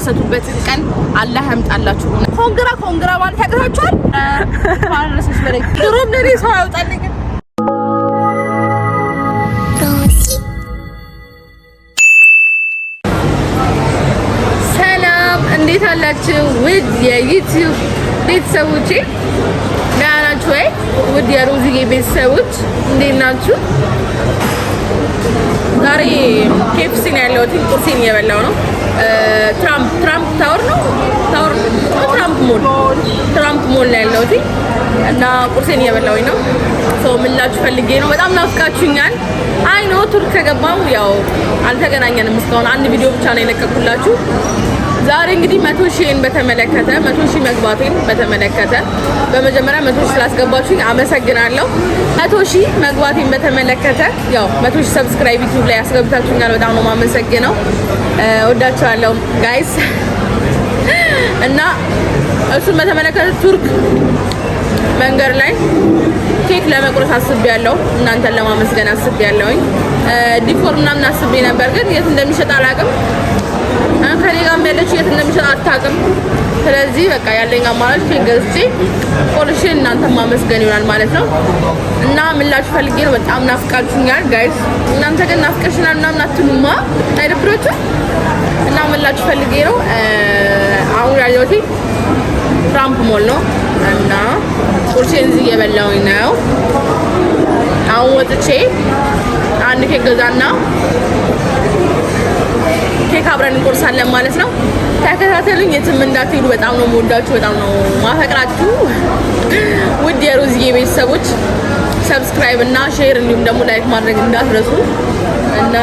የምትደሰቱበት ቀን አላህ ያምጣላችሁ። ኮንግራ ማለት ያቀታችኋል። ማረሰሽ በላይ ድሮም ለኔ ሰው ያውጣልኝ። ሰላም እንዴት አላችሁ? ውድ የዩቲዩብ ቤተሰቦቼ ደህና ናችሁ ወይ? ውድ የሮዚዬ ቤተሰቦች እንዴት ናችሁ? ዛሬ ኬፍሲ ነው ያለሁት። ቁርሴን እየበላሁ ነው። ትራምፕ ታወር ነው ትራምፕ ሞል ነው ያለሁት እና ቁርሴን እየበላሁኝ ነው። ሰው ምላችሁ ፈልጌ ነው። በጣም ናፍቃችሁኛል። አይ ኖ ቱርክ ከገባሁ ያው አልተገናኘንም እስካሁን። አንድ ቪዲዮ ብቻ ነው የለቀኩላችሁ። ዛሬ እንግዲህ 100 ሺህን በተመለከተ 100 ሺህ መግባቴን በተመለከተ በመጀመሪያ 100 ሺህ ስላስገባችሁኝ አመሰግናለሁ። 100 ሺህ መግባቴን በተመለከተ ያው 100 ሺህ ሰብስክራይብ ዩቲዩብ ላይ ያስገብታችሁኛል። በጣም ነው የማመሰግነው። ወዳችኋለሁ ጋይስ። እና እሱን በተመለከተ ቱርክ መንገድ ላይ ኬክ ለመቁረስ አስቤያለሁ። እናንተን ለማመስገን አስቤያለሁኝ። ዲኮር ምናምን አስቤ ነበር ግን የት እንደሚሸጥ አላውቅም። ከኔ ጋር ያለች የት እንደሚሸጥ አታውቅም። ስለዚህ በቃ ያለኝ አማራጭ ኬክ ገዝቼ ቆርሼ እናንተን ማመስገን ይሆናል ማለት ነው። እና ምላችሁ ፈልጌ ነው። በጣም ናፍቃችሁኛል ጋይስ። እናንተ ግን ናፍቀሽናል ምናምን አትሉማ አይደብራችሁ? እና ምላችሁ ፈልጌ ነው። አሁን ያለሁት ትራምፕ ሞል ነው እና ቁርሴን እዚህ እየበላሁኝ ነው። አሁን ወጥቼ አንድ ኬክ ገዛና ኬክ አብረን እንቆርሳለን ማለት ነው። ተከታተሉኝ፣ የትም እንዳትሄዱ። በጣም ነው የምወዳችሁ፣ በጣም ነው ማፈቅራችሁ። ውድ የሮዚዬ ቤተሰቦች ሰብስክራይብ እና ሼር እንዲሁም ደግሞ ላይክ ማድረግ እንዳትረሱ እና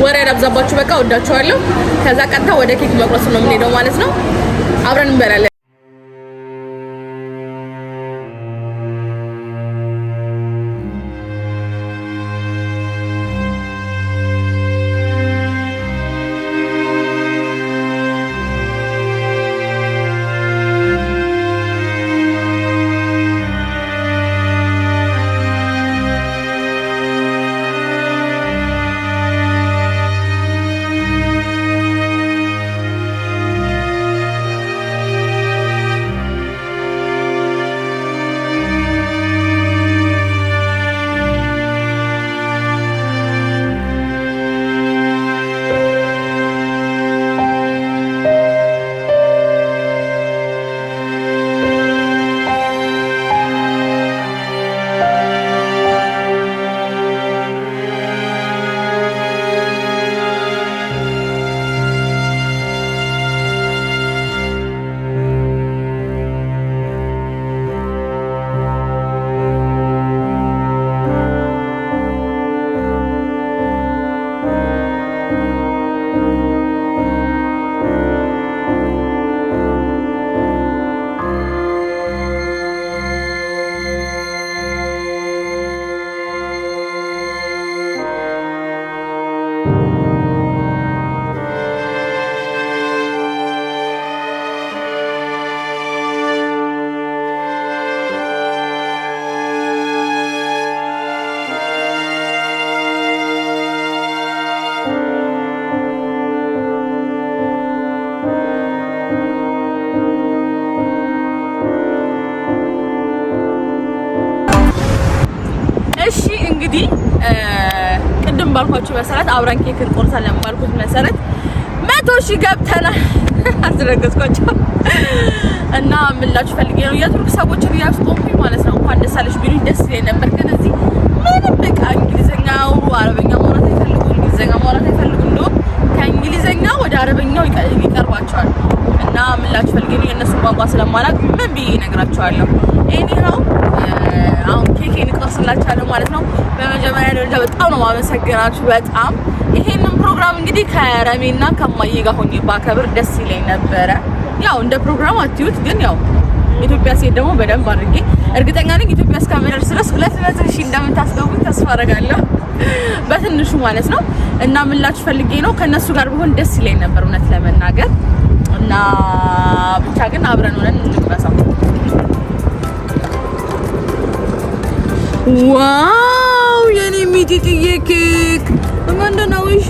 ወሬ አላብዛባችሁ። በቃ ወዳችኋለሁ። ከዛ ቀጥታ ወደ ኬክ መቁረስ ነው የምንሄደው ማለት ነው። አብረን እንበላለን። እንግዲህ ቅድም ባልኳችሁ መሰረት አብረን ኬክ እንቆርሳለን ባልኩት መሰረት 100 ሺህ ገብተናል። አስረገዝኳቸው እና ምላችሁ ፈልጌ ነው የቱርክ ሰዎችን ያስቆምኩኝ ማለት ነው። እንኳን ደስ አለሽ ቢሉኝ ደስ ይለኝ ነበር። ግን እዚህ ምንም በቃ እንግሊዘኛው አረበኛ ማውራት አይፈልጉ፣ እንግሊዘኛ ማውራት አይፈልጉ። እንደውም ከእንግሊዘኛ ወደ አረበኛው ይቀርባቸዋል። እና ምላችሁ ፈልጌ ነው የነሱ ቋንቋ ስለማላውቅ ምን ብዬ እነግራቸዋለሁ። ኤኒሃው አሁን ኬኬን እቆርስላችኋለሁ ማለት ነው። በመጀመሪያ ደረጃ በጣም ነው ማመሰግናችሁ። በጣም ይሄንን ፕሮግራም እንግዲህ ከረሜና ከማዬ ጋር ሆኜ ባከብር ደስ ይለኝ ነበረ። ያው እንደ ፕሮግራም አትዩት፣ ግን ያው ኢትዮጵያ ሲሄድ ደግሞ በደንብ አድርጌ እርግጠኛ ነኝ ኢትዮጵያ እስከምደርስ ድረስ 200 ሺህ እንደምታስገቡኝ ተስፋ አደርጋለሁ በትንሹ ማለት ነው። እና ምላችሁ ፈልጌ ነው ከነሱ ጋር ቢሆን ደስ ይለኝ ነበር እውነት ለመናገር። እና ብቻ ግን አብረን ሆነን እንቅመሰው። ዋው የኔ ሚጢጥዬ ኬክ ምንድነው? እሺ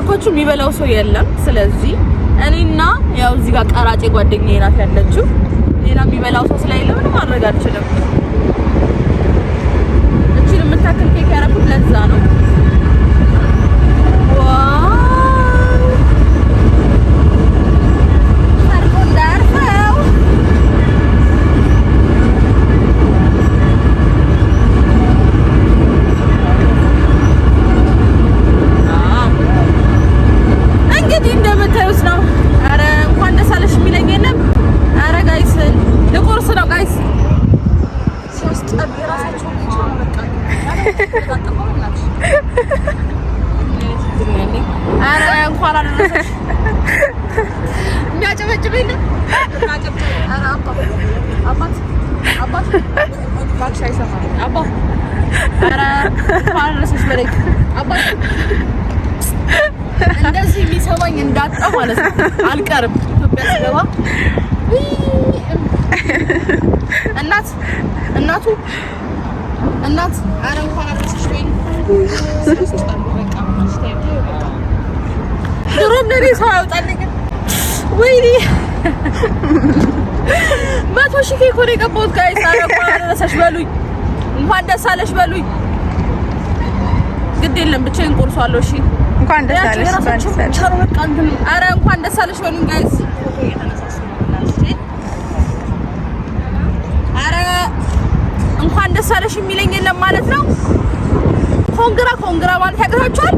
እንዳልኳችሁ የሚበላው ሰው የለም። ስለዚህ እኔና ያው እዚህ ጋር ቀራጬ ጓደኛዬ ናት ያለችው። ሌላ የሚበላው ሰው ስለሌለ ምንም ማድረግ አልችልም። እቺን የምታክል ኬክ ያደረኩት ለዛ ነው። እንደዚህ የሚሰማኝ እንዳጣ ማለት ነው። አልቀርም ኢትዮጵያ ስገባ እናት አረ እንኳን አትስሽ ወይ ድሮ እንደኔ ሰው ያውጣልኝ። ወይኔ 100,000 ኬክ ነው የገባሁት ጋይስ። አረ እንኳን አደረሰሽ በሉኝ፣ እንኳን ደስ አለሽ በሉኝ። ግድ የለም ብቻዬን ቆርሷለሁ። እሺ እንኳን ደስ አለሽ ባንሰል አረ እንኳን ደስ አለሽ በሉኝ ጋይስ። አረ እንኳን ደስ አለሽ የሚለኝ የለም ማለት ነው። ኮንግራ ማለት ያቅታችኋል።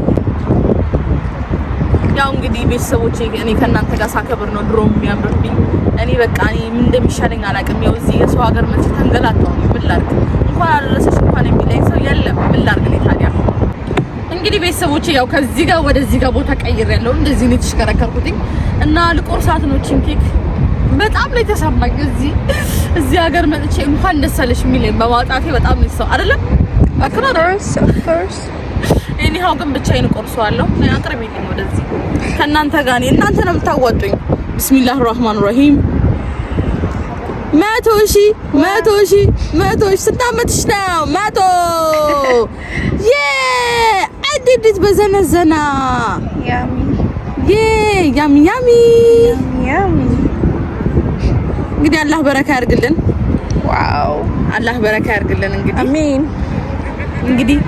ያው እንግዲህ ቤተሰቦቼ እኔ ከእናንተ ጋር ሳከብር ነው ድሮም የሚያምርብኝ። እኔ በቃ እኔ ምን እንደሚሻለኝ አላውቅም። ያው እዚህ የሰው ሀገር መቼ ተንገላታው ነው። ምን ላድርግ? እንኳን አደረሰሽ እንኳን የሚለኝ ሰው የለም። ምን ላድርግ እኔ ታዲያ? እንግዲህ ቤተሰቦቼ ያው ከዚህ ጋር ወደዚህ ጋር ቦታ ቀይሬያለሁ። እንደዚህ ነው የተሽከረከርኩት እና ልቆርሳት ነው ቺን ኬክ። በጣም ነው የተሰማኝ እዚህ ሀገር መጥቼ እንኳን ደስ አለሽ የሚለኝ በማጣቴ በጣም ነው ሰው አይደለም አክሮስ እኔው ግን ብቻዬን ቆርሷለሁ። እኔ አቅርቤልኝ ወደዚህ ከእናንተ ጋር ነኝ። እናንተ ነው የምታወጡኝ። ቢስሚላህ ራህማን ራሂም 100,000 ስንት ዓመትሽ ነው? 100 አዲዲት በዘነዘና ያሚ እንግዲህ አላህ በረካ ያርግልን። ዋው አላህ በረካ ያርግልን። እንግዲህ አሜን። እንግዲህ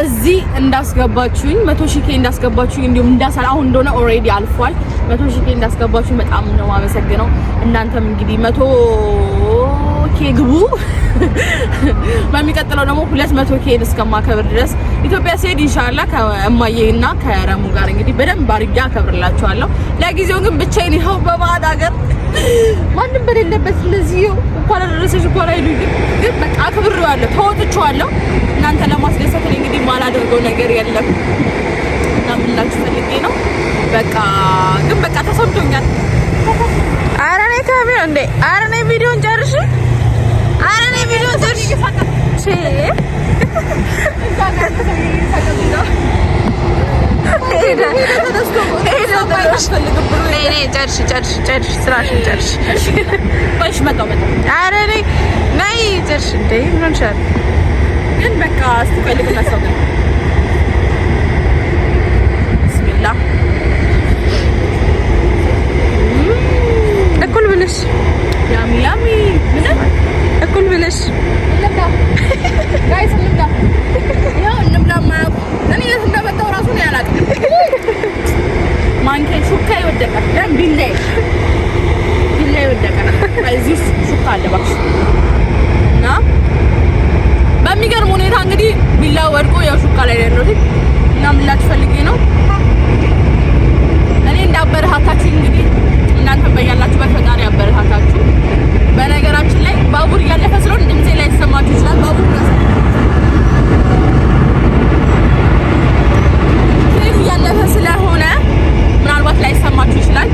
እዚህ እንዳስገባችሁኝ 100,000 እንዳስገባችሁኝ እንዲሁም አሁን እንደሆነ ኦሬዲ አልፏል። 100,000 እንዳስገባችሁኝ በጣም ነው የማመሰግነው። እናንተም እንግዲህ 100,000 ግቡ። በሚቀጥለው ደግሞ 200,000 እስከማከብር ድረስ ኢትዮጵያ ስሄድ ኢንሻአላህ ከእማዬና ከረሙ ጋር እንግዲህ በደንብ አድርጌ አከብርላችኋለሁ። ለጊዜው ግን ብቻዬን ይኸው በባዕድ ሀገር ማንም በሌለበት ስለዚህ እንኳን አደረሰሽ እንኳን አይሉኝ ግን በቃ አክብሬዋለሁ፣ ተወጥቼዋለሁ። እናንተ ለማስደሰት እኔ እንግዲህ ማላደርገው ነገር የለም እና ብላችሁ ፈልጌ ነው። በቃ ግን በቃ ተሰምቶኛል። ኧረ እኔ ካሜራ እንዴ! ኧረ እኔ ቪዲዮን ጨርሽ! ኧረ እኔ ቪዲዮን ጨርሽ! ግን በቃ ስትፈልግ ለሰው ቢስሚላ እኩል ብለሽ ያሚ ምን እኩል ብለሽ ጋይስ እንብላ ያው እንብላ ማለት እኔ የት እንደመጣሁ ራሱ ነው ያላቅም። ማንኪያ ሹካ ይወደቃል። ቢላይ ይወደቃል። እዚህ ሹካ አለ እባክሽ እና በሚገርም ሁኔታ እንግዲህ ቢላው ወድቆ ያው ሹካ ላይ ያለው እና ምን ላችሁ ፈልጌ ነው እኔ እንዳበረታታችሁ እንግዲህ እናንተ በያላችሁበት ፈጣሪ ያበረታታችሁ። በነገራችን ላይ ባቡር እያለፈ ስለሆነ ድምጼ ላይ ተሰማችሁ ይችላል። ባቡር እያለፈ ስለሆነ ምናልባት ላይ ሰማችሁ ይችላል።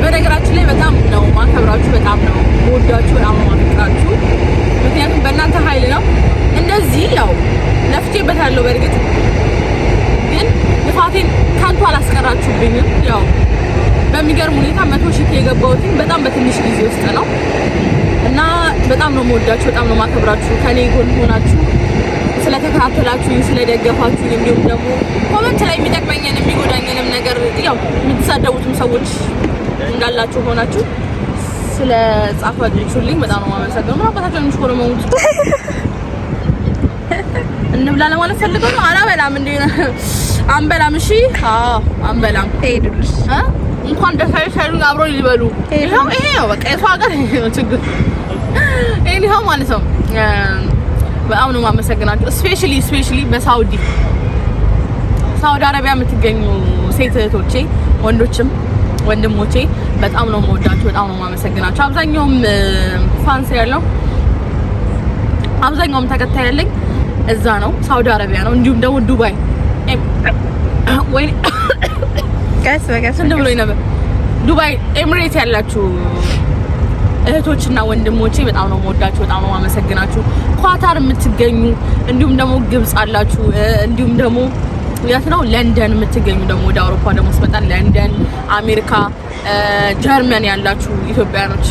በነገራችን ላይ በጣም ነው ማከብራችሁ፣ በጣም ነው ወዳችሁ፣ በጣም ነው ማከብራችሁ። ምክንያቱም በእናንተ ኃይል ነው እንደዚህ ያው ለፍቼበታለሁ። በእርግጥ ግን ልፋቴን ከንቱ አላስቀራችሁብኝም። ያው በሚገርም ሁኔታ 100,000 የገባሁት በጣም በትንሽ ጊዜ ውስጥ ነው እና በጣም ነው የምወዳችሁ፣ በጣም ነው ማከብራችሁ። ከኔ ጎን ሆናችሁ ስለተከታተላችሁኝ ስለደገፋችሁኝ እንዲሁም ደግሞ ኮሜንት ላይ የሚጠቅመኝን የሚጎዳኝንም ነገር ያው የምትሳደቡትም ሰዎች እንዳላችሁ ሆናችሁ ስለ ጻፋችሁልኝ በጣም ነው የማመሰግነው። ምን አባታችሁ ነው የምትቆረመሙት? እንብላ ለማለት ፈልገው ነው። አላበላም እንዴ አንበላም። እሺ አዎ አንበላም። ሄዱልሽ እንኳን ደሳይ ሳይሉኝ አብሮ ይበሉ። ይሄው ይሄ ነው በቃ የሰው ሀገር ነው ችግር። ይሄው ማለት ነው። በጣም ነው የማመሰግናችሁ። ስፔሻሊ በሳውዲ አረቢያ የምትገኙ ሴት እህቶቼ ወንዶችም ወንድሞቼ በጣም ነው የምወዳችሁ፣ በጣም ነው የማመሰግናችሁ። አብዛኛውም ፋንስ ያለው አብዛኛውም ተከታይ ያለኝ እዛ ነው ሳውዲ አረቢያ ነው። እንዲሁም ደግሞ ዱባይ ወይ ጋስ እንደብሎኝ ነበር ዱባይ ኤሚሬት ያላችሁ እህቶችና ወንድሞቼ በጣም ነው የምወዳችሁ፣ በጣም ነው የማመሰግናችሁ። ኳታር የምትገኙ እንዲሁም ደግሞ ግብጽ አላችሁ፣ እንዲሁም ደግሞ ያት ነው ለንደን የምትገኙ ደግሞ ወደ አውሮፓ ደግሞ ስመጣ ለንደን፣ አሜሪካ፣ ጀርመን ያላችሁ ኢትዮጵያኖች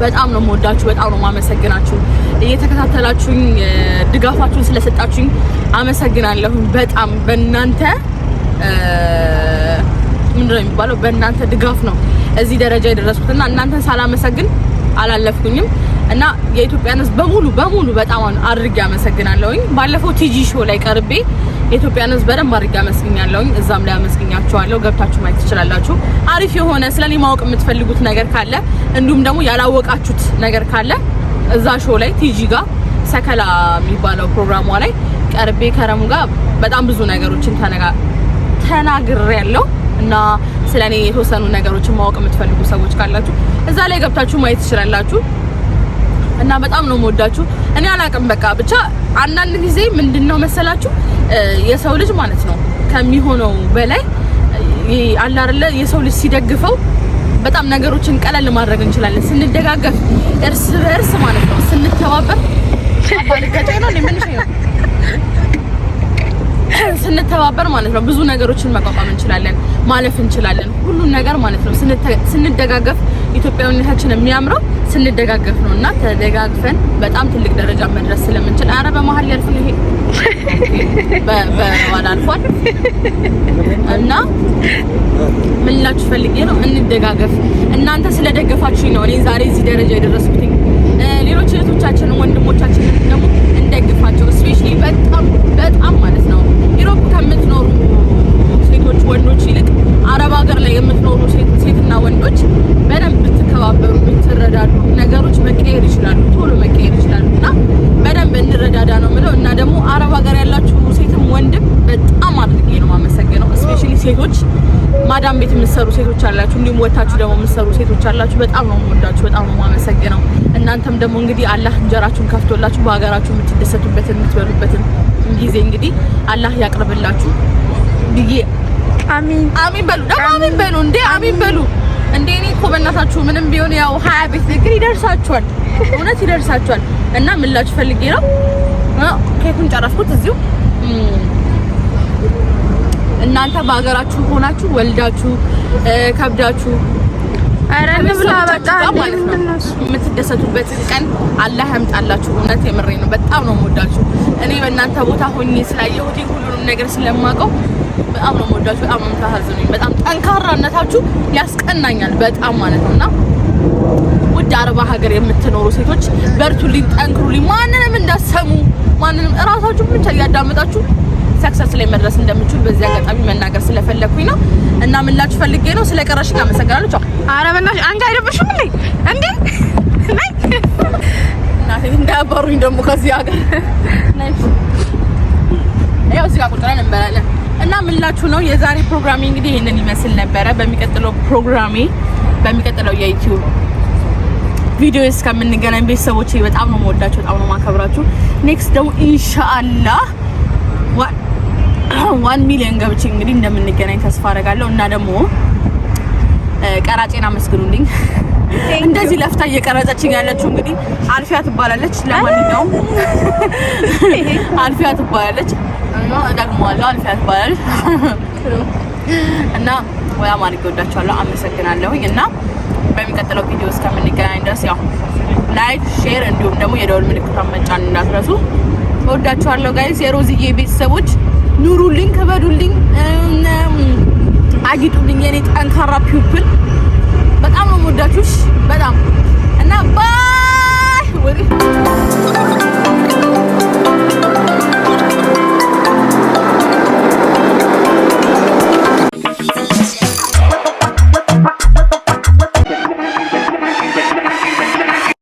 በጣም ነው የምወዳችሁ፣ በጣም ነው የማመሰግናችሁ። እየተከታተላችሁኝ ድጋፋችሁን ስለሰጣችሁኝ አመሰግናለሁ። በጣም በእናንተ ምንድነው የሚባለው በእናንተ ድጋፍ ነው እዚህ ደረጃ የደረስኩትና እናንተን ሳላመሰግን አላለፍኩኝም እና የኢትዮጵያን ሕዝብ በሙሉ በጣም አድርጌ አመሰግናለሁኝ። ባለፈው ቲጂ ሾው ላይ ቀርቤ የኢትዮጵያን ሕዝብ በደንብ አድርጌ አመስግኛለሁኝ። እዛም ላይ አመስግኛችኋለሁ። ገብታችሁ ማየት ትችላላችሁ። አሪፍ የሆነ ስለኔ ማወቅ የምትፈልጉት ነገር ካለ እንዲሁም ደግሞ ያላወቃችሁት ነገር ካለ እዛ ሾው ላይ ቲጂ ጋር ሰከላ የሚባለው ፕሮግራሟ ላይ ቀርቤ ከረሙ ጋር በጣም ብዙ ነገሮችን ተናግሬያለሁ እና ስለኔ የተወሰኑ ነገሮችን ማወቅ የምትፈልጉ ሰዎች ካላችሁ እዛ ላይ ገብታችሁ ማየት ትችላላችሁ። እና በጣም ነው የምወዳችሁ። እኔ አላቅም በቃ ብቻ አንዳንድ ጊዜ ምንድነው መሰላችሁ የሰው ልጅ ማለት ነው ከሚሆነው በላይ አለ አይደለ የሰው ልጅ ሲደግፈው በጣም ነገሮችን ቀለል ማድረግ እንችላለን። ስንደጋገፍ እርስ በእርስ ማለት ነው ስንተባበር አባልጋጫ ነው ስንተባበር ማለት ነው ብዙ ነገሮችን መቋቋም እንችላለን፣ ማለፍ እንችላለን። ሁሉን ነገር ማለት ነው ስንደጋገፍ ኢትዮጵያዊነታችን የሚያምረው ስንደጋገፍ ነውና ተደጋግፈን በጣም ትልቅ ደረጃ መድረስ ስለምንችል አረ በመሀል ያልፍ ነው ይሄ በዋና አልፏል እና ምን ልላችሁ ፈልጌ ነው እንደጋገፍ። እናንተ ስለደገፋችሁኝ ነው እኔ ዛሬ እዚህ ደረጃ የደረስኩት። ሌሎች እህቶቻችንን ወንድሞቻችንን ደግሞ እንደግፋቸው። ስፔሻሊ በጣም ማለት ነው ዩሮፕ ከምትኖሩ ሴቶች ወንዶች ይልቅ አረብ ሀገር ላይ የምትኖሩ ሴትና ወንዶች በደንብ ብትከባበሩ ብትረዳዱ ነገሮች መቀየር ይችላሉ፣ ቶሎ መቀየር ይችላሉ እና በደንብ እንረዳዳ ነው የምለው። እና ደግሞ አረብ ሀገር ያላችሁ ሴትም ወንድም በጣም አድርጌ ነው የማመሰግነው። ስፔሻሊ ሴቶች ማዳም ቤት የምትሰሩ ሴቶች አላችሁ፣ እንዲሁም ወታችሁ ደግሞ የምትሰሩ ሴቶች አላችሁ። በጣም ነው የምወዳችሁ፣ በጣም ነው የማመሰግነው። እናንተም ደግሞ እንግዲህ አላህ እንጀራችሁን ከፍቶላችሁ በሀገራችሁ የምትደሰቱበትን የምትበሉበትን ጊዜ እንግዲህ አላህ ያቅርብላችሁ ብዬ አሚን በሉ። ደግሞ አሚን በሉ እንዴ አሚን በሉ እንዴ። እኔ እኮ በእናታችሁ ምንም ቢሆን ያው 20 ቤት ግን ይደርሳችኋል፣ እውነት ይደርሳችኋል። እና ምን ላችሁ ፈልጌ ነው ኬኩን ጨረስኩት እዚሁ። እናንተ በሀገራችሁ ሆናችሁ ወልዳችሁ ከብዳችሁ አረንብላ በጣም ማለት ነው የምትደሰቱበት ቀን አላህ ያምጣላችሁ። እውነት የምሬ ነው። በጣም ነው የምወዳችሁ። እኔ በእናንተ ቦታ ሆኜ ስላየሁት ሁሉንም ነገር ስለማውቀው በጣም ነው የምወዳችሁ። በጣም ነው የምታሳዝኑኝ። በጣም ጠንካራነታችሁ ያስቀናኛል በጣም ማለት ነውና ውድ አረባ ሀገር የምትኖሩ ሴቶች በርቱልኝ፣ ጠንክሩልኝ። ማንንም እንዳሰሙ ማንንም እራሳችሁ ብቻ ያዳምጣችሁ ሰክሰስ ላይ መድረስ እንደምችል በዚህ አጋጣሚ መናገር ስለፈለኩኝ ነው። እና ምን ላችሁ ፈልጌ ነው። ስለቀረሽኝ አመሰግናለሁ። ቻው። ኧረ በእናትሽ አንቺ አይደብሽም እንዴ? እንዴ ነይ እናቴ እንዳያባሩኝ ደግሞ ከዚህ ሀገር ነይ። ያው እዚህ ጋር ቁጭ ብለን እንበላለን። እና ምን ላችሁ ነው የዛሬ ፕሮግራሜ እንግዲህ ይሄንን ይመስል ነበረ። በሚቀጥለው የዩቲዩብ ቪዲዮ እስከምንገናኝ ቤተሰቦቼ በጣም ነው የምወዳችሁ፣ በጣም ነው የማከብራችሁ። ኔክስት ደግሞ ኢንሻአላህ 1 ሚሊዮን ገብቼ እንግዲህ እንደምንገናኝ ተስፋ አደርጋለሁ። እና ደግሞ ቀራጬን አመስግኑልኝ። እንደዚህ ለፍታ እየቀረጸችኝ ያለችው እንግዲህ አልፊያ ትባላለች። ለማንኛውም አልፊያ ትባላለች እና ደግሞዋለሁ አልፊያ ትባላለች እና በጣም አድርጌ ወዳችኋለሁ። አመሰግናለሁኝ። እና በሚቀጥለው ቪዲዮ እስከምንገናኝ ድረስ ያው ላይክ፣ ሼር እንዲሁም ደግሞ የደወል ምልክቱን መጫን እንዳትረሱ። ወዳችኋለሁ ጋይስ የሮዝዬ ቤተሰቦች ኑሩልኝ ከበዱልኝ አጊጡልኝ የኔ ጠንካራ ፒፕል በጣም ነው ወዳችሁሽ በጣም እና ባይ